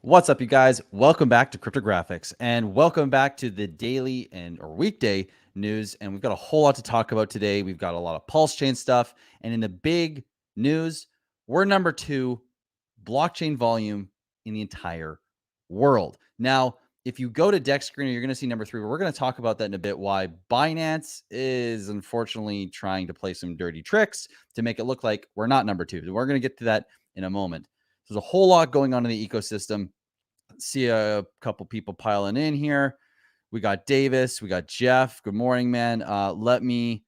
What's up, you guys? Welcome back to Cryptographics, and welcome back to the daily or weekday news. And we've got a whole lot to talk about today. We've got a lot of Pulsechain stuff, and in the big news, we're number 2 blockchain volume in the entire world. Now, if you go to Dex Screener, you're going to see number 3. But we're going to talk about that in a bit. Why Binance is unfortunately trying to play some dirty tricks to make it look like we're not number 2. We're going to get to that in a moment. There's a whole lot going on in the ecosystem. See a couple people piling in here. We got Davis. We got Jeff. Good morning, man. Let me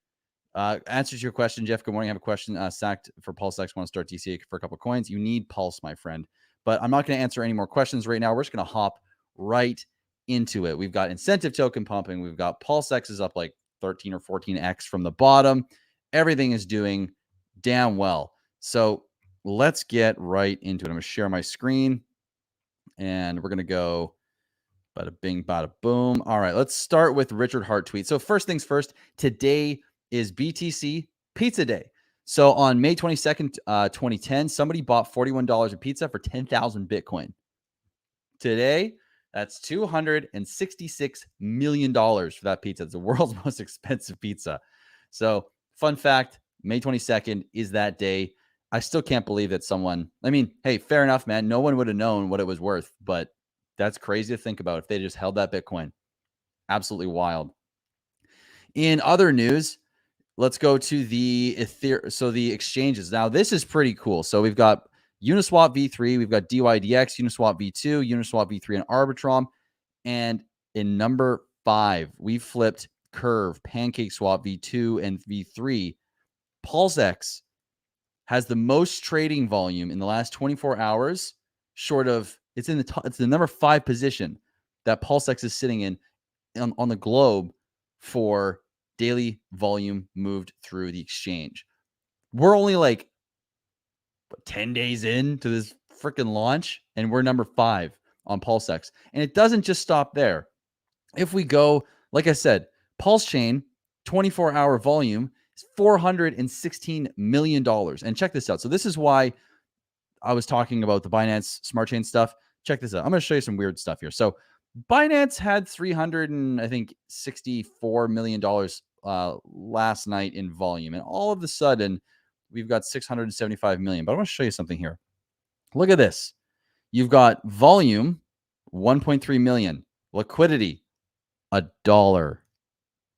answer your question, Jeff. Good morning. I have a question. Sacked for Pulsex. Want to start DCA for a couple coins? You need Pulse, my friend. But I'm not going to answer any more questions right now. We're just going to hop right into it. We've got incentive token pumping. We've got Pulsex is up like 13 or 14x from the bottom. Everything is doing damn well. So let's get right into it. I'm going to share my screen. And we're going to go bada bing, bada boom. All right, let's start with Richard Hart tweet. So first things first, today is BTC Pizza Day. So on May 22nd, 2010, somebody bought $41 of pizza for 10,000 Bitcoin. Today, that's $266 million for that pizza. It's the world's most expensive pizza. So fun fact, May 22nd is that day. I still can't believe that someone, I mean, hey, fair enough, man. No one would have known what it was worth, but that's crazy to think about if they just held that Bitcoin. Absolutely wild. In other news, let's go to the Ethereum. So the exchanges. Now, this is pretty cool. So we've got Uniswap v3, we've got DYDX, Uniswap v2, Uniswap v3, and Arbitrum. And in number 5, we flipped Curve, PancakeSwap v2 and v3. Pulsex has the most trading volume in the last 24 hours, short of it's in the top, it's the number 5 position that Pulsex is sitting in on the globe for daily volume moved through the exchange. We're only like 10 days into this freaking launch, and we're number 5 on Pulsex. And it doesn't just stop there. If we go, like I said, Pulsechain 24-hour volume is $416 million. And check this out. So this is why I was talking about the Binance Smart Chain stuff. Check this out. I'm going to show you some weird stuff here. So Binance had $364 million last night in volume. And all of a sudden, we've got 675 million. But I want to show you something here. Look at this. You've got volume, 1.3 million. Liquidity, $1.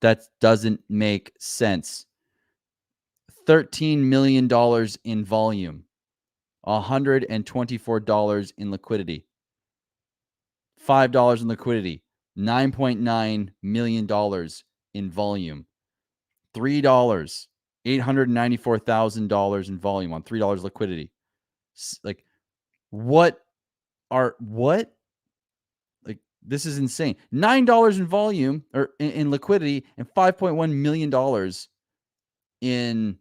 That doesn't make sense. $13 million in volume. $124 in liquidity. $5 in liquidity. $9.9 million in volume. $3. $894,000 in volume on $3 liquidity. Like, what? Like, this is insane. $9 in volume or in liquidity and $5.1 million in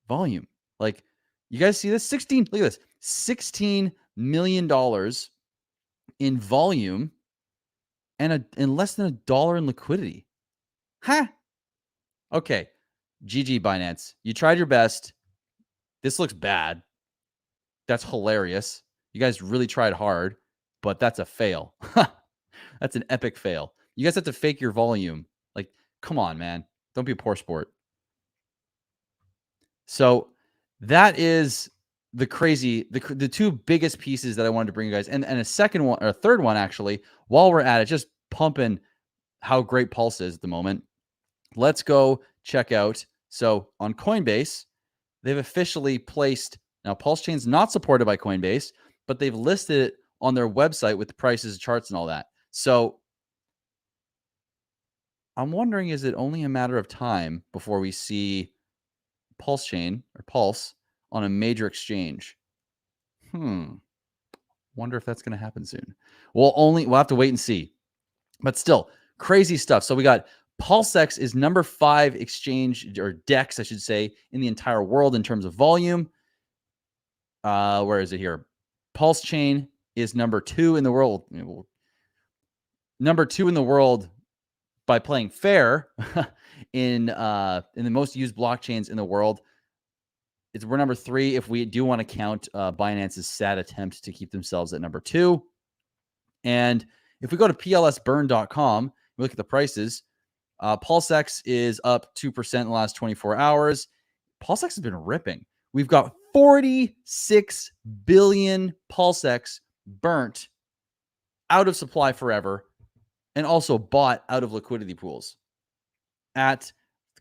volume. Like, you guys see this? Look at this. $16 million in volume and less than $1 in liquidity. Huh? Okay. GG Binance. You tried your best. This looks bad. That's hilarious. You guys really tried hard, but that's a fail. That's an epic fail. You guys have to fake your volume. Like, come on, man. Don't be a poor sport. So that is the crazy, the 2 biggest pieces that I wanted to bring you guys. And a second one, or a third one, actually, while we're at it, just pumping how great Pulse is at the moment. Let's go check out. So on Coinbase, they've officially placed, now Pulsechain's not supported by Coinbase, but they've listed it on their website with the prices, charts, and all that. So I'm wondering, is it only a matter of time before we see Pulsechain or Pulse on a major exchange? Wonder if that's going to happen soon. We'll have to wait and see. But still, crazy stuff. So we got Pulsex is number 5 exchange, or DEX, I should say, in the entire world in terms of volume. Where is it here? Pulsechain is number 2 in the world. Number 2 in the world by playing fair in the most used blockchains in the world. we're number 3 if we do want to count Binance's sad attempt to keep themselves at number 2. And if we go to plsburn.com, we look at the prices. PulseX is up 2% in the last 24 hours. PulseX has been ripping. We've got 46 billion PulseX burnt out of supply forever and also bought out of liquidity pools. At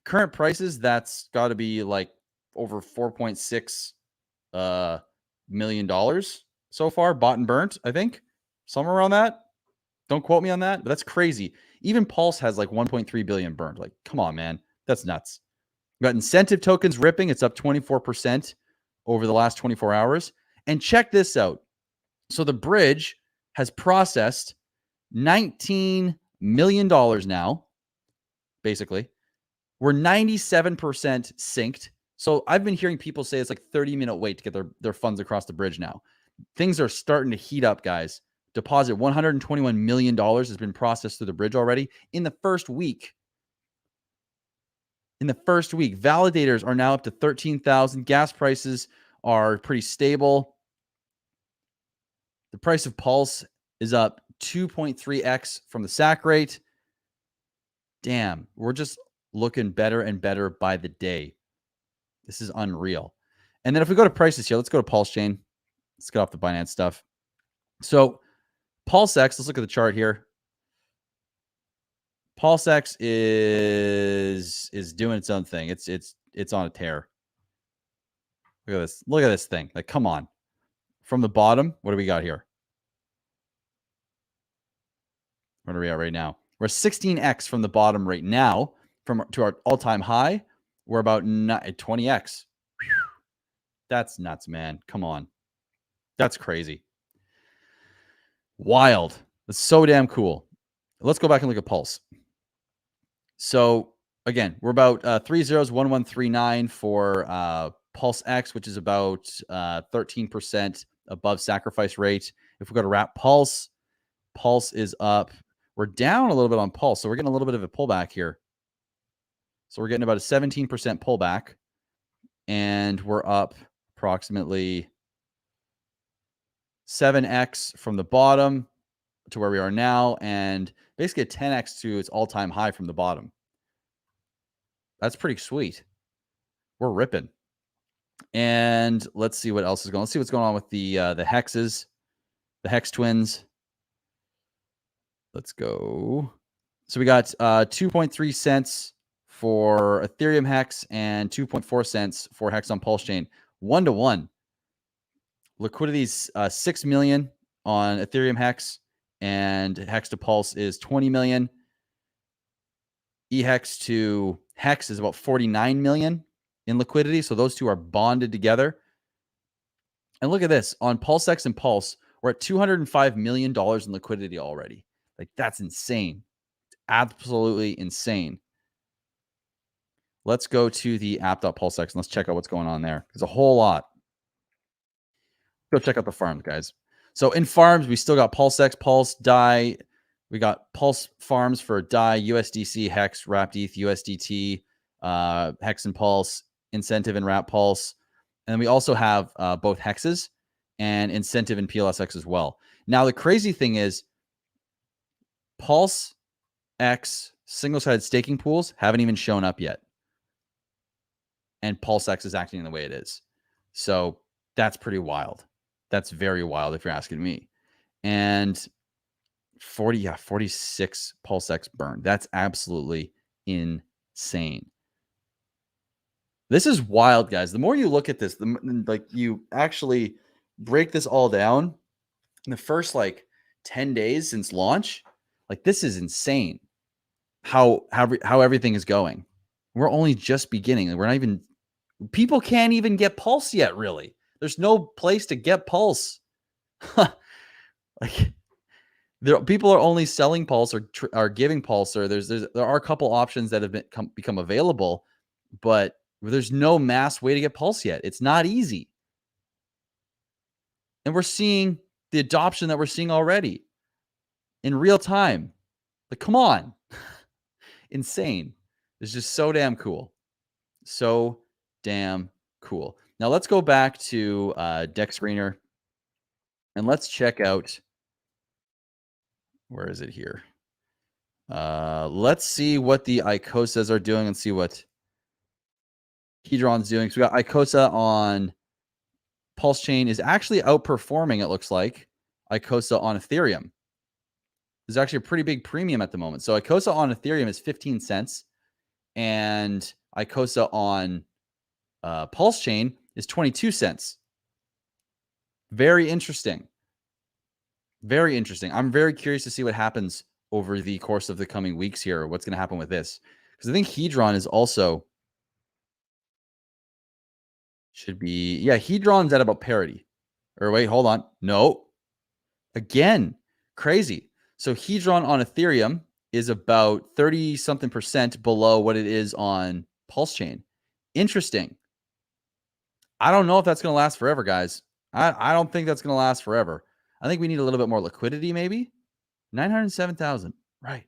current prices, that's got to be like over $4.6 million so far, bought and burnt, I think. Somewhere around that. Don't quote me on that, but that's crazy. Even Pulse has like 1.3 billion burned. Like, come on, man. That's nuts. We got incentive tokens ripping. It's up 24% over the last 24 hours. And check this out. So the bridge has processed $19 million now, basically. We're 97% synced. So I've been hearing people say it's like 30-minute wait to get their funds across the bridge now. Things are starting to heat up, guys. Deposit $121 million has been processed through the bridge already in the first week. Validators are now up to 13,000. Gas prices are pretty stable. The price of Pulse is up 2.3x from the SAC rate. Damn, we're just looking better and better by the day. This is unreal. And then if we go to prices here, let's go to Pulsechain. Let's get off the Binance stuff. So PulseX, let's look at the chart here. PulseX is doing its own thing. It's on a tear. Look at this. Look at this thing. Like, come on. From the bottom, what do we got here? What are we at right now? We're 16x from the bottom right now. To our all-time high, we're about 20x. That's nuts, man. Come on. That's crazy. Wild. That's so damn cool. Let's go back and look at Pulse. So again, we're about 301139 for Pulse X, which is about 13% above sacrifice rate. If we go to Wrap Pulse, Pulse is up. We're down a little bit on Pulse, so we're getting a little bit of a pullback here. So we're getting about a 17% pullback, and we're up approximately 7x from the bottom to where we are now, and basically a 10x to its all-time high from the bottom. That's pretty sweet. We're ripping. And let's see what else is going on. Let's see what's going on with the hexes, the hex twins. Let's go. So we got 2.3 cents for Ethereum hex and 2.4 cents for hex on Pulsechain. 1-to-1. Liquidity's 6 million on Ethereum hex, and hex to Pulse is 20 million. EHEX to hex is about 49 million in liquidity. So those two are bonded together. And look at this. On PulseX and Pulse, we're at $205 million in liquidity already. Like, that's insane. It's absolutely insane. Let's go to the app.pulsex and let's check out what's going on there. There's a whole lot. Go check out the farms, guys. So in farms, we still got PulseX, Pulse, DAI. We got Pulse farms for DAI, USDC, Hex, Wrapped ETH, USDT, Hex and Pulse, Incentive and Wrap Pulse. And then we also have both Hexes and Incentive and PLSX as well. Now, the crazy thing is Pulse X single-sided staking pools haven't even shown up yet. And PulseX is acting the way it is. So that's pretty wild. That's very wild if you're asking me. And 46 PulseX burn. That's absolutely insane. This is wild, guys. The more you look at this, like you actually break this all down in the first like 10 days since launch, like this is insane how everything is going. We're only just beginning. We're not even, people can't even get Pulse yet, really. There's no place to get Pulse. Like, people are only selling Pulse or are giving Pulse, or there are a couple options that have become available, but there's no mass way to get Pulse yet. It's not easy. And we're seeing the adoption that we're seeing already in real time. Like, come on. Insane. It's just so damn cool. So damn cool. Now let's go back to Deck Screener and let's check out, where is it here? Let's see what the ICOSAs are doing and see what Hedron's doing. So we got ICOSA on Pulsechain is actually outperforming, it looks like, ICOSA on Ethereum. There's actually a pretty big premium at the moment. So ICOSA on Ethereum is 15 cents and ICOSA on Pulsechain is 22 cents. Very interesting. Very interesting. I'm very curious to see what happens over the course of the coming weeks here. What's going to happen with this? Because I think Hedron is also should be, yeah, Hedron's at about parity. Or wait, hold on. No. Again, crazy. So Hedron on Ethereum is about 30 something percent below what it is on Pulsechain. Interesting. I don't know if that's going to last forever, guys. I don't think that's going to last forever. I think we need a little bit more liquidity, maybe. 907,000. Right.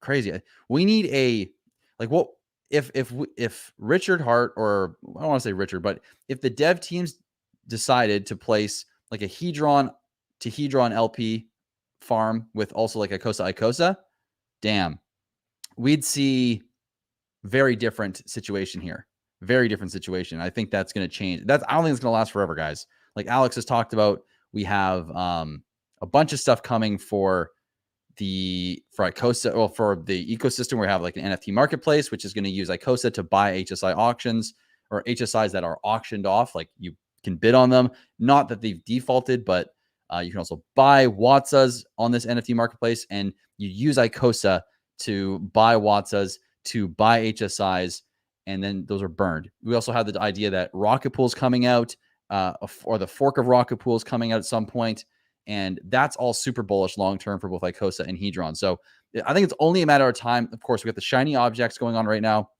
Crazy. We need a, like, what if Richard Hart, or I don't want to say Richard, but if the dev teams decided to place like a Hedron to Hedron LP farm with also like ICOSA, damn, we'd see very different situation here. Very different situation. I think that's going to change. I don't think it's going to last forever, guys. Like Alex has talked about, we have a bunch of stuff coming for ICOSA, or for the ecosystem. We have like an NFT marketplace, which is going to use ICOSA to buy HSI auctions, or HSIs that are auctioned off. Like you can bid on them. Not that they've defaulted, but you can also buy Watsas on this NFT marketplace, and you use ICOSA to buy Watsas, to buy HSIs, and then those are burned. We also have the idea that Rocket Pool is coming out, or the fork of Rocket Pool is coming out at some point. And that's all super bullish long-term for both ICOSA and Hedron. So I think it's only a matter of time. Of course, we got the shiny objects going on right now,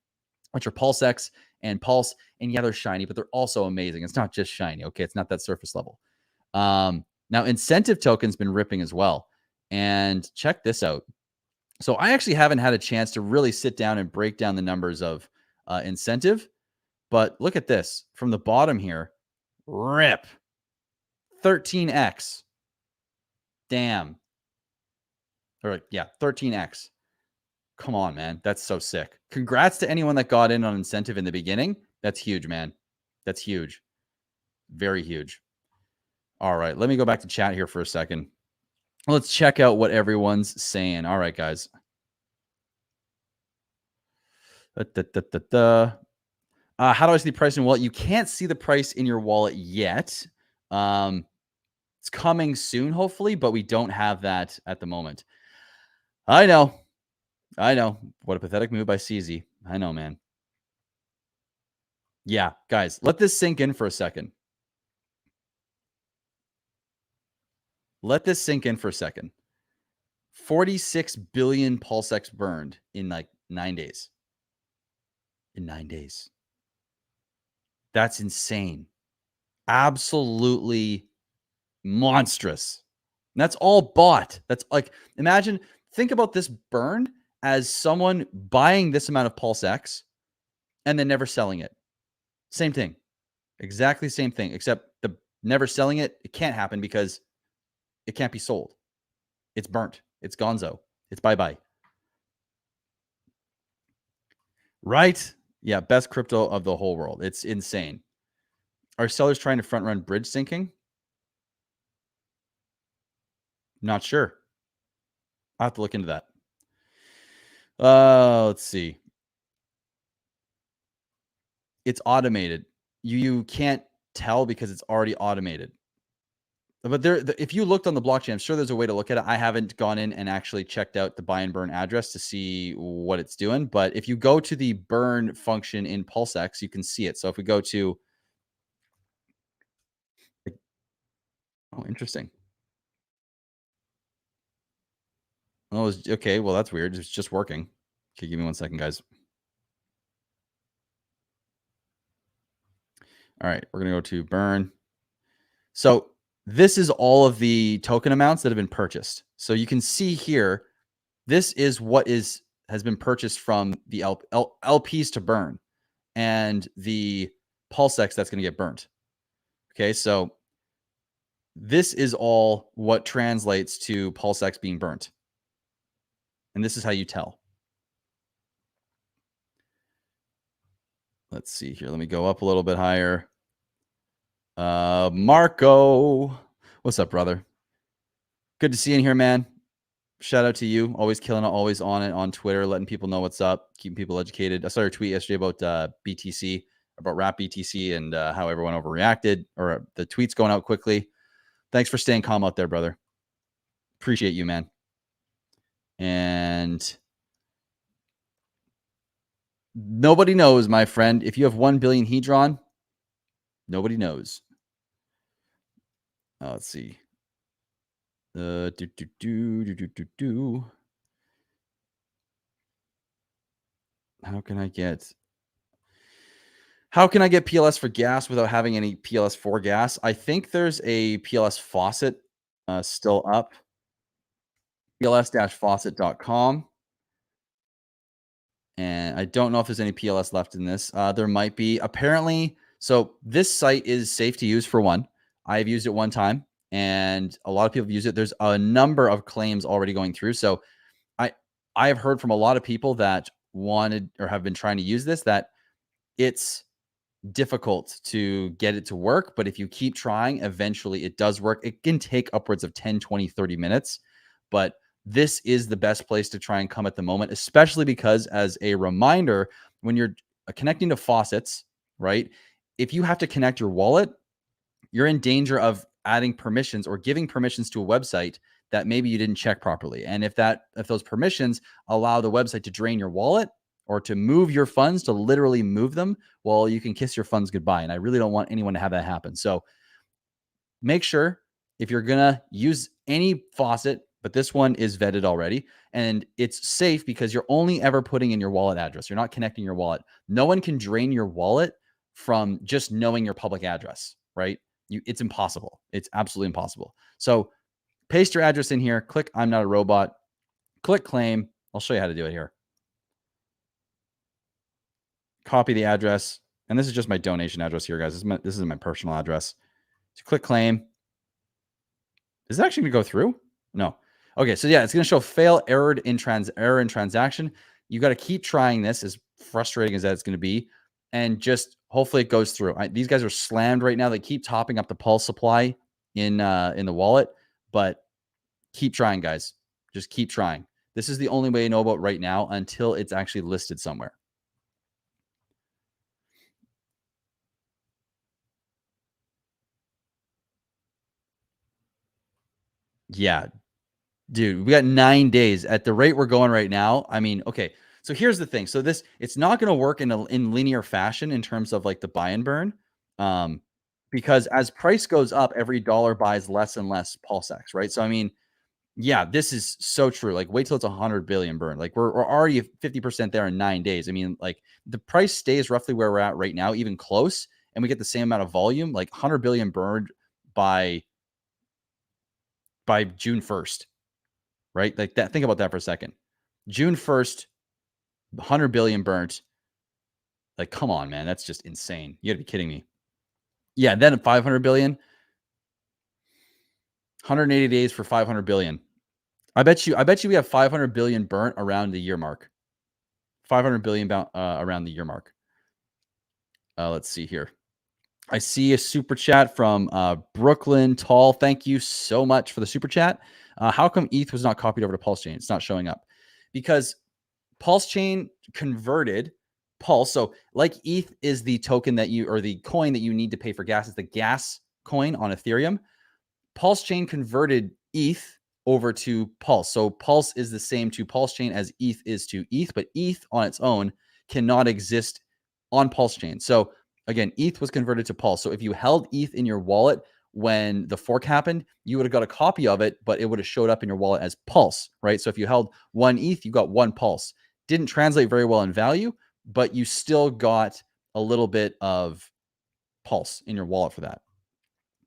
which are PulseX and Pulse. And yeah, they're shiny, but they're also amazing. It's not just shiny. Okay. It's not that surface level. Now incentive token's been ripping as well. And check this out. So I actually haven't had a chance to really sit down and break down the numbers of incentive, but look at this from the bottom here. Rip 13x. Damn. Or yeah, 13x. Come on, man. That's so sick. Congrats to anyone that got in on incentive in the beginning. That's huge, man. That's huge. Very huge. All right. Let me go back to chat here for a second. Let's check out what everyone's saying. All right, guys. How do I see the price in your wallet? You can't see the price in your wallet yet. It's coming soon, hopefully, but we don't have that at the moment. I know. What a pathetic move by CZ. I know, man. Yeah, guys, let this sink in for a second. Let this sink in for a second. 46 billion PulseX burned in like 9 days. In 9 days. That's insane. Absolutely monstrous. And that's all bought. That's like, imagine, think about this burn as someone buying this amount of PulseX and then never selling it. Same thing. Exactly same thing, except the never selling it, it can't happen because it can't be sold. It's burnt. It's gonzo. It's bye-bye. Right? Yeah, best crypto of the whole world. It's insane. Are sellers trying to front run bridge sinking? Not sure. I'll have to look into that. Let's see. It's automated. You can't tell because it's already automated. But if you looked on the blockchain, I'm sure there's a way to look at it. I haven't gone in and actually checked out the buy and burn address to see what it's doing. But if you go to the burn function in PulseX, you can see it. So if we go to, oh, interesting. Oh, okay. Well, that's weird. It's just working. Okay, give me 1 second, guys. All right, we're gonna go to burn. So this is all of the token amounts that have been purchased. So you can see here, this is what has been purchased from the LPs to burn. And the Pulsex that's going to get burnt. Okay, so this is all what translates to Pulsex being burnt. And this is how you tell. Let's see here. Let me go up a little bit higher. Marco. What's up, brother? Good to see you in here, man. Shout out to you. Always killing it, always on it on Twitter, letting people know what's up, keeping people educated. I saw your tweet yesterday about BTC, about Wrap BTC, and how everyone overreacted, or the tweets going out quickly. Thanks for staying calm out there, brother. Appreciate you, man. And nobody knows, my friend. If you have 1 billion Hedron, nobody knows. Let's see. How can I get PLS for gas without having any PLS for gas? I think there's a PLS faucet still up. PLS-faucet.com. And I don't know if there's any PLS left in this. There might be. Apparently, so this site is safe to use for one. I've used it one time, and a lot of people have used it. There's a number of claims already going through. So I have heard from a lot of people that wanted or have been trying to use this, that it's difficult to get it to work. But if you keep trying, eventually it does work. It can take upwards of 10, 20, 30 minutes. But this is the best place to try and come at the moment, especially because, as a reminder, when you're connecting to faucets, right? If you have to connect your wallet, you're in danger of adding permissions or giving permissions to a website that maybe you didn't check properly. And if those permissions allow the website to drain your wallet or to move your funds, to literally move them, well, you can kiss your funds goodbye. And I really don't want anyone to have that happen. So make sure, if you're going to use any faucet, but this one is vetted already, and it's safe because you're only ever putting in your wallet address. You're not connecting your wallet. No one can drain your wallet from just knowing your public address, right? It's impossible. It's absolutely impossible. So paste your address in here, click I'm not a robot, click claim. I'll show you how to do it here. Copy the address. And this is just my donation address here, guys. This is my personal address. So click claim. Is it actually going to go through? No. Okay, so yeah, it's going to show fail, error in transaction. You got to keep trying this, as frustrating as that's going to be, and just hopefully it goes through. These guys are slammed right now. They keep topping up the Pulse supply in the wallet, but keep trying, guys. Just keep trying. This is the only way I know about right now until it's actually listed somewhere. Yeah, dude, we got 9 days at the rate we're going right now. I mean, okay. So here's the thing. So it's not going to work in linear fashion in terms of like the buy and burn. Because as price goes up, every dollar buys less and less Pulsex, right? So, I mean, yeah, this is so true. Like, wait till it's 100 billion burn. Like, we're already 50% there in 9 days. I mean, like, the price stays roughly where we're at right now, even close, and we get the same amount of volume, like 100 billion burned by June 1st, right? Like that. Think about that for a second. June 1st, 100 billion burnt. Like, come on, man. That's just insane. You gotta be kidding me. Yeah, then at 500 billion, 180 days for 500 billion. I bet you we have 500 billion burnt around the year mark. 500 billion around the year mark. Let's see here. I see a super chat from Brooklyn Tall. Thank you so much for the super chat. How come ETH was not copied over to Pulsechain? It's not showing up because Pulsechain converted Pulse. So, like, ETH is the token that or the coin that you need to pay for gas. It's the gas coin on Ethereum. Pulsechain converted ETH over to Pulse. So Pulse is the same to Pulsechain as ETH is to ETH, but ETH on its own cannot exist on Pulsechain. So again, ETH was converted to Pulse. So if you held ETH in your wallet when the fork happened, you would have got a copy of it, but it would have showed up in your wallet as Pulse, right? So if you held one ETH, you got one Pulse. Didn't translate very well in value, but you still got a little bit of Pulse in your wallet for that.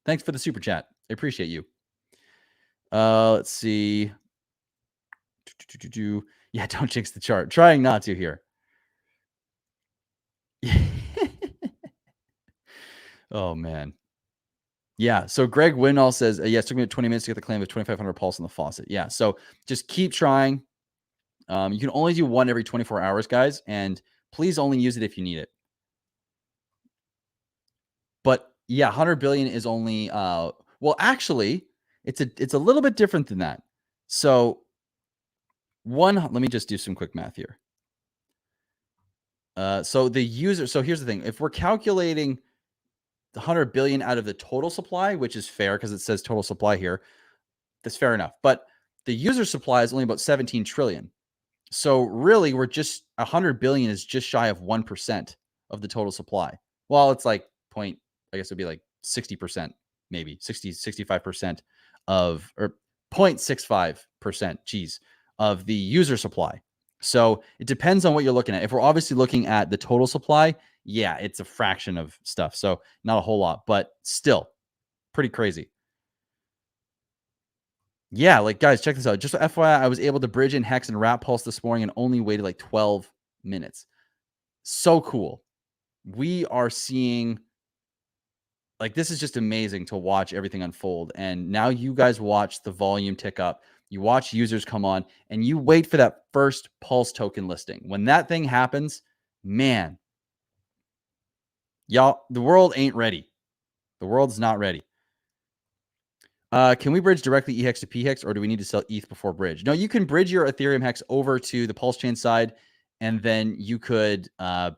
Thanks for the super chat. I appreciate you. Let's see. Yeah, don't jinx the chart. Trying not to here. Oh man. Yeah. So Greg Winall says, yes, it took me 20 minutes to get the claim of 2,500 pulse in the faucet. Yeah. So just keep trying. You can only do one every 24 hours, guys, and please only use it if you need it. But yeah, 100 billion is only well, actually, it's a little bit different than that. So let me just do some quick math here. So here's the thing. If we're calculating the 100 billion out of the total supply, which is fair because it says total supply here, that's fair enough. But the user supply is only about 17 trillion. So really, we're just 100 billion is just shy of 1% of the total supply. Well, it's like point, I guess it'd be like 60%, maybe 60, 65% of, or 0.65%, geez, of the user supply. So it depends on what you're looking at. If we're obviously looking at the total supply, yeah, it's a fraction of stuff. So not a whole lot, but still pretty crazy. Yeah, like guys, check this out. Just FYI, I was able to bridge in Hex and Rat Pulse this morning and only waited like 12 minutes. So cool. We are seeing, like, this is just amazing to watch everything unfold. And now you guys watch the volume tick up. You watch users come on and you wait for that first Pulse token listing. When that thing happens, man, y'all, the world ain't ready. The world's not ready. Can we bridge directly EHEX to PHEX, or do we need to sell ETH before bridge? No, you can bridge your Ethereum Hex over to the Pulsechain side, and then you could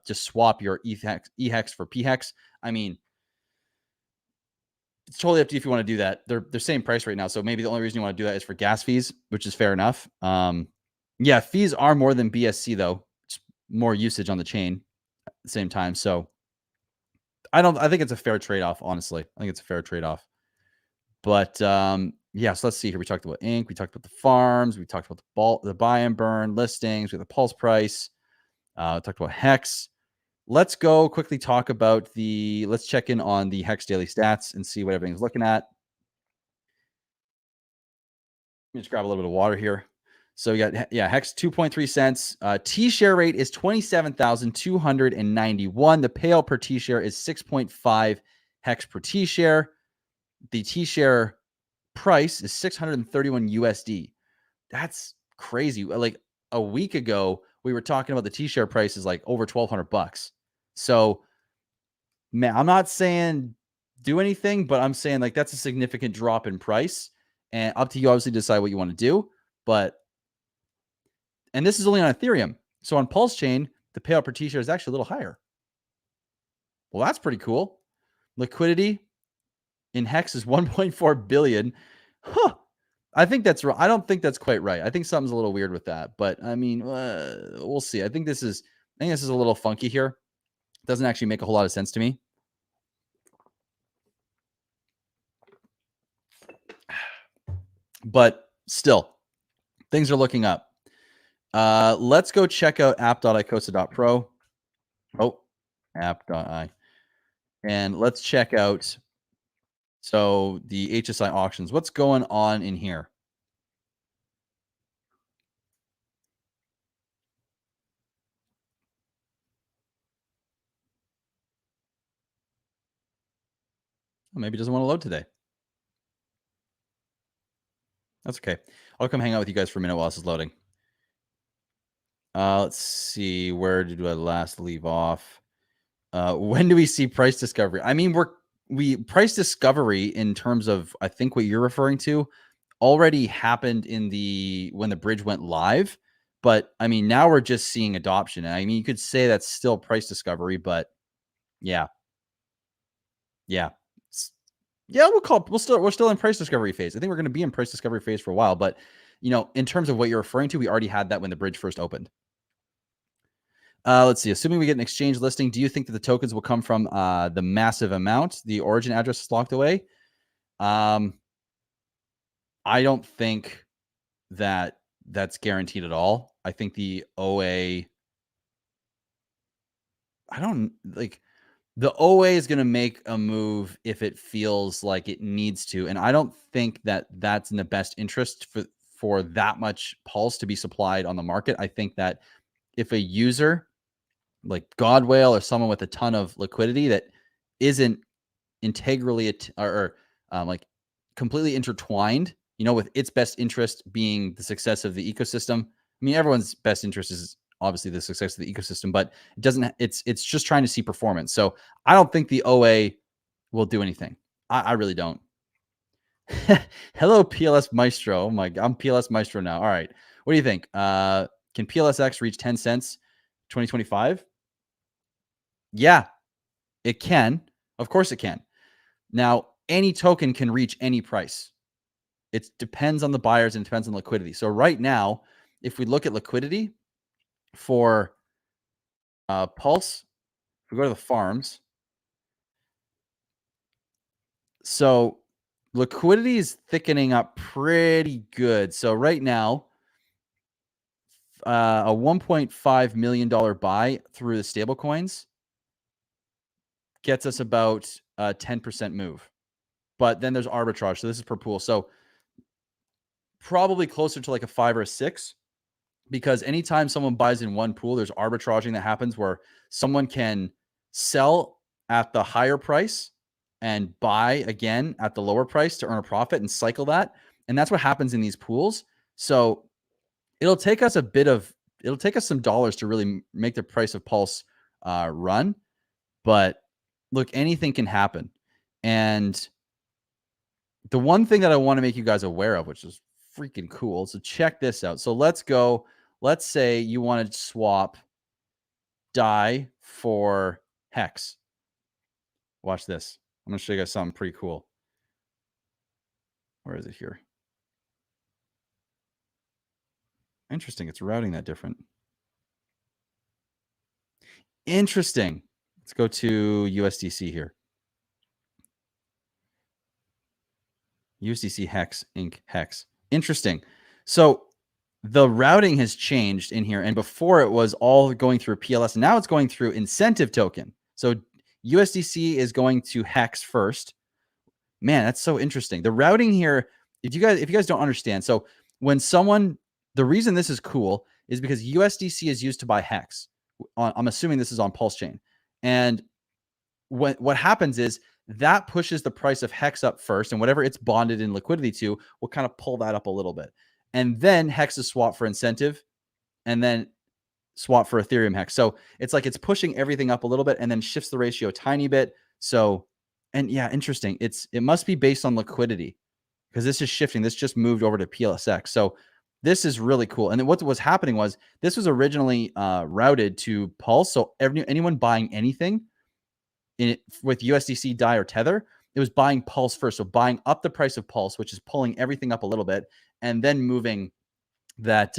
just swap your EHEX for PHEX. I mean, it's totally up to you if you want to do that. They're the same price right now, so maybe the only reason you want to do that is for gas fees, which is fair enough. Yeah, fees are more than BSC though. It's more usage on the chain at the same time. So I think it's a fair trade-off, honestly. I think it's a fair trade-off. But yeah, so let's see here. We talked about Ink. We talked about the farms. We talked about the buy and burn listings. We have the pulse price. Talked about Hex. Let's go quickly talk about let's check in on the Hex daily stats and see what everything's looking at. Let me just grab a little bit of water here. So we got, Hex 2.3 cents. T share rate is 27,291. The payout per T share is 6.5 Hex per T share. The T share price is 631 USD. That's crazy. Like a week ago, we were talking about the T share price is like over $1,200. So, man, I'm not saying do anything, but I'm saying like that's a significant drop in price, and up to you obviously to decide what you want to do. And this is only on Ethereum. So on Pulsechain, the payout per T share is actually a little higher. Well, that's pretty cool. Liquidity in Hex is 1.4 billion. Huh. I think that's right. I don't think that's quite right. I think something's a little weird with that, but I mean, we'll see. I think this is a little funky here. It doesn't actually make a whole lot of sense to me. But still, things are looking up. Let's go check out app.icosa.pro. Oh, app.i. And let's check out the HSI auctions. What's going on in here? Well, maybe it doesn't want to load today. That's okay. I'll come hang out with you guys for a minute while this is loading. Let's see. Where did I last leave off? When do we see price discovery? I mean, price discovery in terms of, I think what you're referring to already happened when the bridge went live. But I mean, now we're just seeing adoption. I mean, you could say that's still price discovery, but yeah. Yeah. Yeah, we're still in price discovery phase. I think we're going to be in price discovery phase for a while, but in terms of what you're referring to, we already had that when the bridge first opened. Let's see. Assuming we get an exchange listing, do you think that the tokens will come from the massive amount the origin address is locked away? I don't think that that's guaranteed at all. I think the OA, the OA is going to make a move if it feels like it needs to. And I don't think that that's in the best interest for that much pulse to be supplied on the market. I think that if a user like Godwhale or someone with a ton of liquidity that isn't integrally like completely intertwined, with its best interest being the success of the ecosystem. I mean, everyone's best interest is obviously the success of the ecosystem, but it's just trying to see performance. So I don't think the OA will do anything. I really don't. Hello, PLS Maestro. Oh my God, I'm PLS Maestro now. All right. What do you think? Can PLSX reach 10 cents 2025? Yeah, it can. Of course it can. Now, any token can reach any price. It depends on the buyers and it depends on liquidity. So right now, if we look at liquidity for Pulse, if we go to the farms, so liquidity is thickening up pretty good. So right now, a $1.5 million buy through the stable coins gets us about a 10% move. But then there's arbitrage. So this is per pool. So probably closer to like a 5 or a 6, because anytime someone buys in one pool, there's arbitraging that happens where someone can sell at the higher price and buy again at the lower price to earn a profit and cycle that. And that's what happens in these pools. So it'll take us some dollars to really make the price of Pulse run. But look, anything can happen. And the one thing that I want to make you guys aware of, which is freaking cool. So check this out. So let's go. Let's say you want to swap DAI for Hex. Watch this. I'm going to show you guys something pretty cool. Where is it here? Interesting. It's routing that different. Interesting. Let's go to USDC here. USDC Hex, Inc. Hex. Interesting. So the routing has changed in here. And before it was all going through PLS. Now it's going through incentive token. So USDC is going to Hex first. Man, that's so interesting. The routing here, if you guys don't understand, so when the reason this is cool is because USDC is used to buy Hex. I'm assuming this is on Pulsechain. And what happens is that pushes the price of Hex up first, and whatever it's bonded in liquidity to will kind of pull that up a little bit. And then Hex is swapped for incentive, and then swap for Ethereum Hex. So it's like it's pushing everything up a little bit and then shifts the ratio a tiny bit. So, and yeah, interesting. It must be based on liquidity because this is shifting. This just moved over to PLSX. So this is really cool. And then what was happening was this was originally routed to Pulse. So anyone buying anything with USDC, DAI, or Tether, it was buying Pulse first. So buying up the price of Pulse, which is pulling everything up a little bit, and then moving that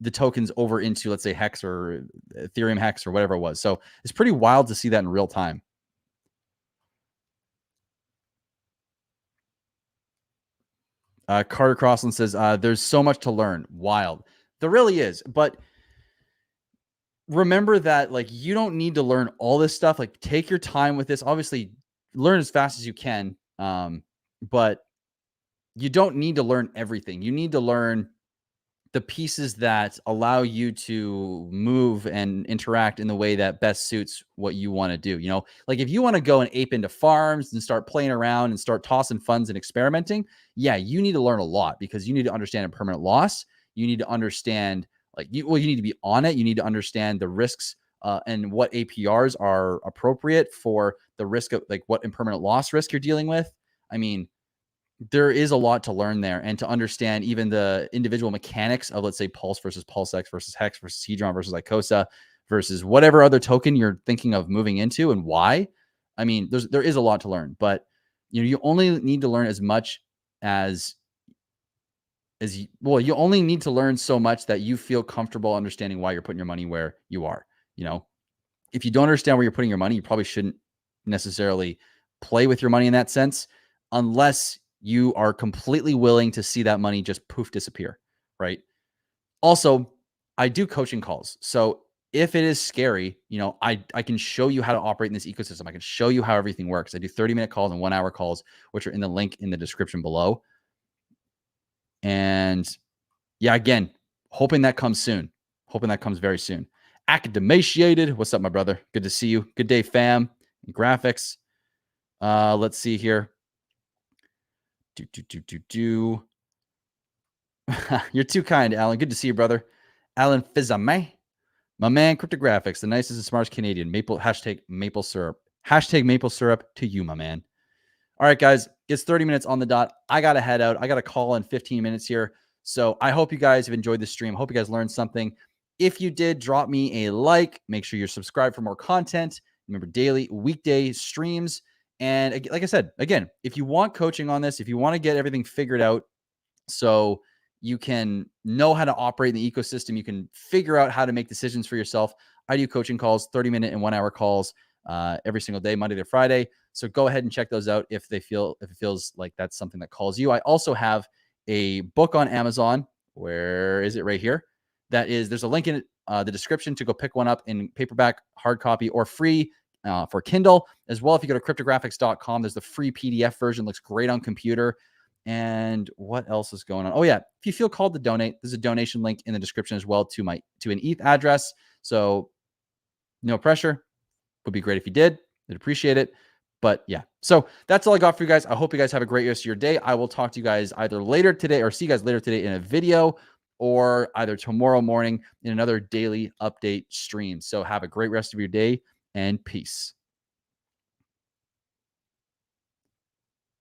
the tokens over into, let's say, Hex or Ethereum Hex or whatever it was. So it's pretty wild to see that in real time. Carter Crossland says, there's so much to learn. Wild. There really is. But remember that, like, you don't need to learn all this stuff. Like, take your time with this. Obviously, learn as fast as you can. But you don't need to learn everything. You need to learn the pieces that allow you to move and interact in the way that best suits what you want to do. Like if you want to go and ape into farms and start playing around and start tossing funds and experimenting, yeah, you need to learn a lot because you need to understand impermanent loss. You need to understand, you need to be on it. You need to understand the risks and what APRs are appropriate for the risk of, like, what impermanent loss risk you're dealing with. I mean, there is a lot to learn there, and to understand even the individual mechanics of, let's say, Pulse versus PulseX versus Hex versus Hedron versus Icosa versus whatever other token you're thinking of moving into and why. I mean, there is a lot to learn, but you only need to learn as much you only need to learn so much that you feel comfortable understanding why you're putting your money where you are. If you don't understand where you're putting your money, you probably shouldn't necessarily play with your money in that sense, unless you are completely willing to see that money just poof disappear, right? Also, I do coaching calls. So if it is scary, I can show you how to operate in this ecosystem. I can show you how everything works. I do 30-minute calls and 1-hour calls, which are in the link in the description below. And yeah, again, hoping that comes soon. Hoping that comes very soon. Academiciated. What's up, my brother? Good to see you. Good day, fam. Graphics. Let's see here. You're too kind, Alan. Good to see you, brother. Alan Fizame. My man, cryptographics, the nicest and smartest Canadian. Hashtag maple syrup. Hashtag maple syrup to you, my man. All right, guys, it's 30 minutes on the dot. I got to head out. I got a call in 15 minutes here. So I hope you guys have enjoyed the stream. Hope you guys learned something. If you did, drop me a like. Make sure you're subscribed for more content. Remember, daily, weekday streams. And like I said, again, if you want coaching on this, if you want to get everything figured out, so you can know how to operate in the ecosystem, you can figure out how to make decisions for yourself. I do coaching calls, 30-minute and 1 hour calls every single day, Monday to Friday. So go ahead and check those out if it feels like that's something that calls you. I also have a book on Amazon. Where is it? Right here. There's a link in the description to go pick one up in paperback, hard copy, or free for Kindle. As well, if you go to cryptographics.com, there's the free PDF version. Looks great on computer. And what else is going on? Oh yeah, if you feel called to donate, there's a donation link in the description as well to an ETH address. So no pressure. Would be great if you did. I'd appreciate it. But yeah, so that's all I got for you guys. I hope you guys have a great rest of your day. I will talk to you guys either later today or see you guys later today in a video, or either tomorrow morning in another daily update stream. So have a great rest of your day and peace.